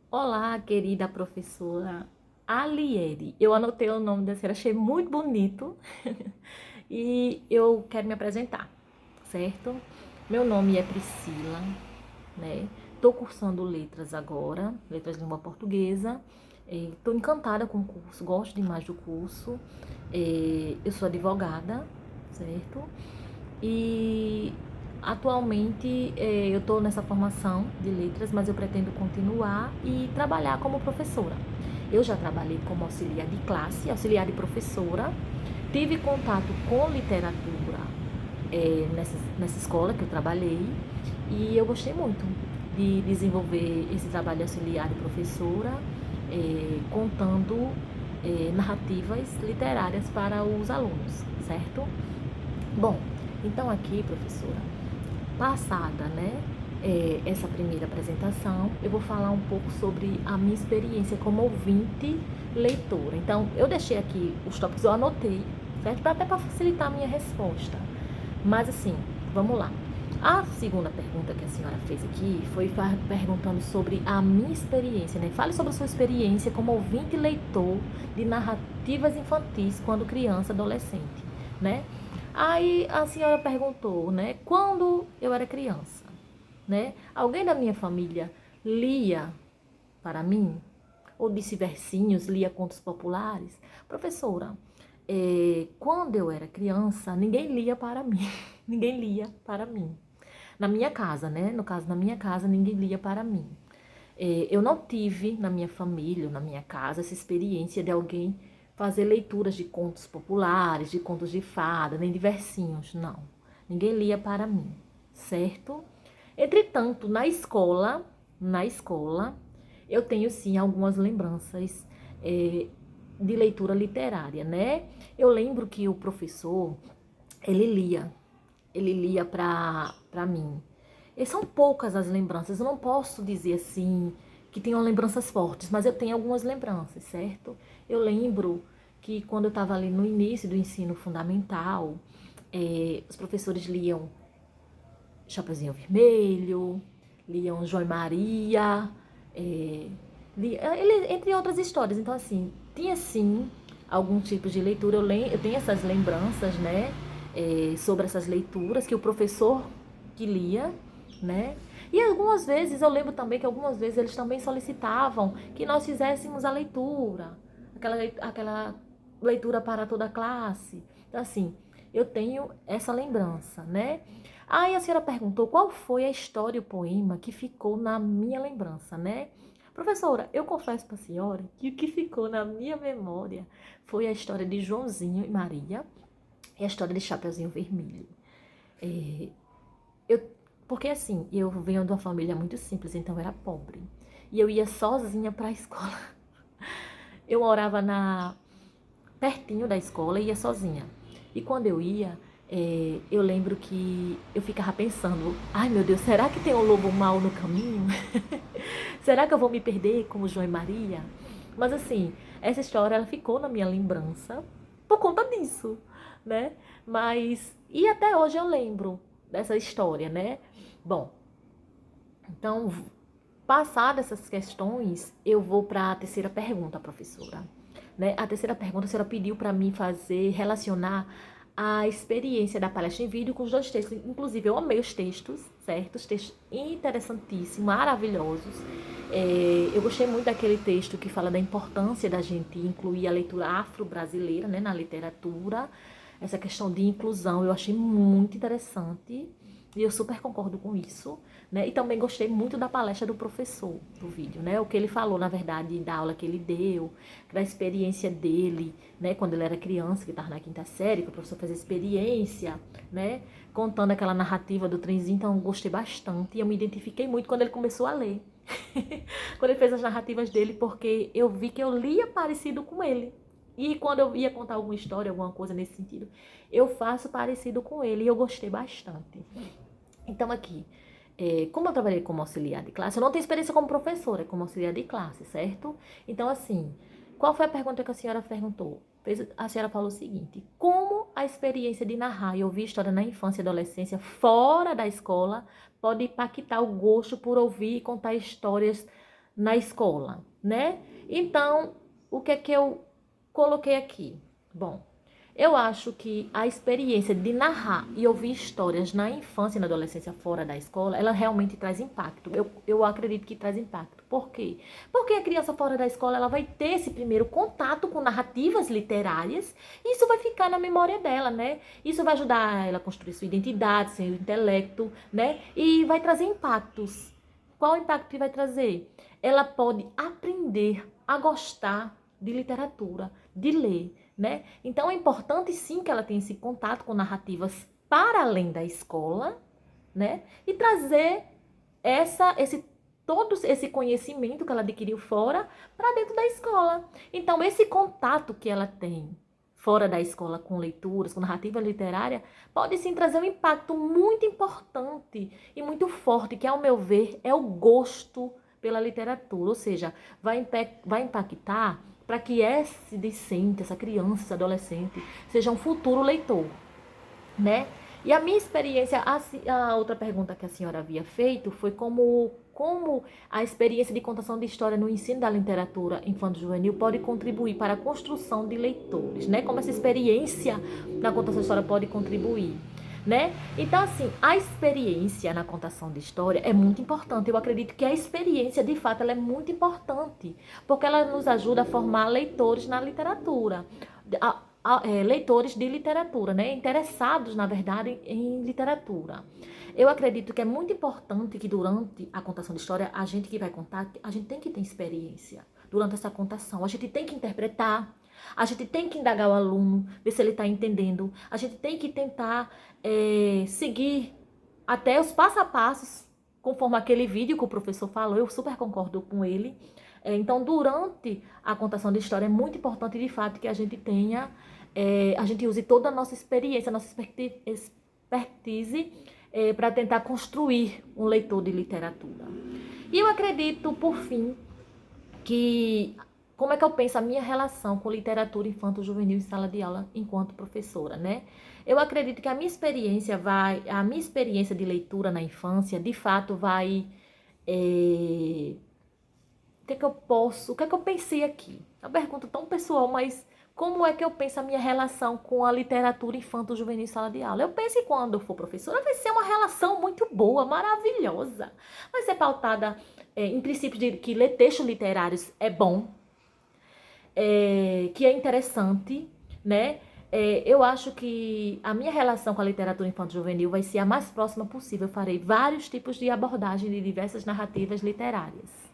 Olá, querida professora Aliere. Eu anotei o nome da senhora, achei muito bonito e eu quero me apresentar, certo? Meu nome é Priscila, né? Tô cursando letras agora, letras de língua portuguesa. Tô encantada com o curso, gosto demais do curso. Eu sou advogada, certo? E atualmente eu estou nessa formação de letras, mas eu pretendo continuar e trabalhar como professora. Eu já trabalhei como auxiliar de classe, auxiliar de professora, tive contato com literatura nessa escola que eu trabalhei e eu gostei muito de desenvolver esse trabalho de auxiliar de professora, contando narrativas literárias para os alunos, certo? Bom, então aqui, professora, passada, né, essa primeira apresentação, eu vou falar um pouco sobre a minha experiência como ouvinte leitora. Então, eu deixei aqui os tópicos, eu anotei, certo? Até para facilitar a minha resposta. Mas assim, vamos lá. A segunda pergunta que a senhora fez aqui foi perguntando sobre a minha experiência, né? Fale sobre a sua experiência como ouvinte e leitor de narrativas infantis quando criança, adolescente, né? Aí a senhora perguntou, né? Quando eu era criança, né? Alguém da minha família lia para mim? Ou disse versinhos, lia contos populares? Professora, quando eu era criança, ninguém lia para mim. Ninguém lia para mim. Na minha casa, né? No caso, na minha casa, ninguém lia para mim. Eu não tive na minha família, na minha casa, essa experiência de alguém fazer leituras de contos populares, de contos de fada, nem de versinhos, não. Ninguém lia para mim, certo? Entretanto, na escola, eu tenho sim algumas lembranças eh, de leitura literária, né? Eu lembro que o professor, ele lia, ele lia para mim. E são poucas as lembranças, eu não posso dizer assim que tenho lembranças fortes, mas eu tenho algumas lembranças, certo? Eu lembro que quando eu estava ali no início do ensino fundamental, os professores liam Chapeuzinho Vermelho, liam João e Maria, é, entre outras histórias. Então, assim, tinha sim algum tipo de leitura. Eu tenho essas lembranças, né? Sobre essas leituras que o professor que lia, né? E algumas vezes, eu lembro também que algumas vezes eles também solicitavam que nós fizéssemos a leitura, aquela leitura para toda a classe. Então, assim, eu tenho essa lembrança, né? Aí a senhora perguntou qual foi a história, o poema que ficou na minha lembrança, né? Professora, eu confesso para a senhora que o que ficou na minha memória foi a história de Joãozinho e Maria e a história de Chapeuzinho Vermelho. É, eu, porque assim, eu venho de uma família muito simples, então eu era pobre. E eu ia sozinha para a escola. Eu morava pertinho da escola e ia sozinha. E quando eu ia, eu lembro que eu ficava pensando: ai meu Deus, será que tem um lobo mau no caminho? Será que eu vou me perder como João e Maria? Mas assim, essa história ela ficou na minha lembrança por conta disso, né? Mas e até hoje eu lembro dessa história, né? Bom, então passadas essas questões, eu vou para a terceira pergunta, professora. Né? A terceira pergunta, a senhora pediu para mim relacionar a experiência da palestra em vídeo com os dois textos. Inclusive, eu amei os textos, certo? Os textos interessantíssimos, maravilhosos. Eu gostei muito daquele texto que fala da importância da gente incluir a leitura afro-brasileira, né, na literatura. Essa questão de inclusão eu achei muito interessante. E eu super concordo com isso, né? E também gostei muito da palestra do professor do vídeo, né? O que ele falou, na verdade, da aula que ele deu, da experiência dele, né? Quando ele era criança, que estava na quinta série, que o professor fez a experiência, né? Contando aquela narrativa do trenzinho, então eu gostei bastante. E eu me identifiquei muito quando ele começou a ler. Quando ele fez as narrativas dele, porque eu vi que eu lia parecido com ele. E quando eu ia contar alguma história, alguma coisa nesse sentido, eu faço parecido com ele e eu gostei bastante. Então, aqui, como eu trabalhei como auxiliar de classe, eu não tenho experiência como professora, como auxiliar de classe, certo? Então, assim, qual foi a pergunta que a senhora perguntou? A senhora falou o seguinte: como a experiência de narrar e ouvir história na infância e adolescência fora da escola pode impactar o gosto por ouvir e contar histórias na escola, né? Então, o que é que eu coloquei aqui? Bom, eu acho que a experiência de narrar e ouvir histórias na infância e na adolescência fora da escola, ela realmente traz impacto. Eu acredito que traz impacto. Por quê? Porque a criança fora da escola, ela vai ter esse primeiro contato com narrativas literárias e isso vai ficar na memória dela, né? Isso vai ajudar ela a construir sua identidade, seu intelecto, né? E vai trazer impactos. Qual o impacto que vai trazer? Ela pode aprender a gostar de literatura, de ler, né? Então é importante sim que ela tenha esse contato com narrativas para além da escola, né? E trazer todo esse conhecimento que ela adquiriu fora para dentro da escola. Então esse contato que ela tem fora da escola com leituras, com narrativa literária, pode sim trazer um impacto muito importante e muito forte, que ao meu ver é o gosto pela literatura, ou seja, vai impactar para que esse discente, essa criança, esse adolescente, seja um futuro leitor, né? E a minha experiência, a outra pergunta que a senhora havia feito foi como a experiência de contação de história no ensino da literatura infanto-juvenil pode contribuir para a construção de leitores, né? Como essa experiência na contação de história pode contribuir, né? Então, assim, a experiência na contação de história é muito importante. Eu acredito que a experiência, de fato, ela é muito importante, porque ela nos ajuda a formar leitores na literatura. Leitores de literatura, né? Interessados, na verdade, em literatura. Eu acredito que é muito importante que durante a contação de história, a gente que vai contar, a gente tem que ter experiência durante essa contação. A gente tem que interpretar, a gente tem que indagar o aluno, ver se ele está entendendo. A gente tem que tentar seguir até os passo a passos, conforme aquele vídeo que o professor falou. Eu super concordo com ele. Então, durante a contação de história, é muito importante, de fato, que a gente tenha, a gente use toda a nossa experiência, a nossa expertise para tentar construir um leitor de literatura. E eu acredito, por fim, que como é que eu penso a minha relação com literatura infanto-juvenil em sala de aula enquanto professora, né? Eu acredito que a minha experiência de leitura na infância, de fato, vai o que é que eu pensei aqui? É uma pergunta tão pessoal, mas como é que eu penso a minha relação com a literatura infanto-juvenil em sala de aula? Eu penso que quando eu for professora vai ser uma relação muito boa, maravilhosa. Vai ser pautada em princípios de que ler textos literários é bom, que é interessante, né? Eu acho que a minha relação com a literatura infanto-juvenil vai ser a mais próxima possível. Eu farei vários tipos de abordagem de diversas narrativas literárias.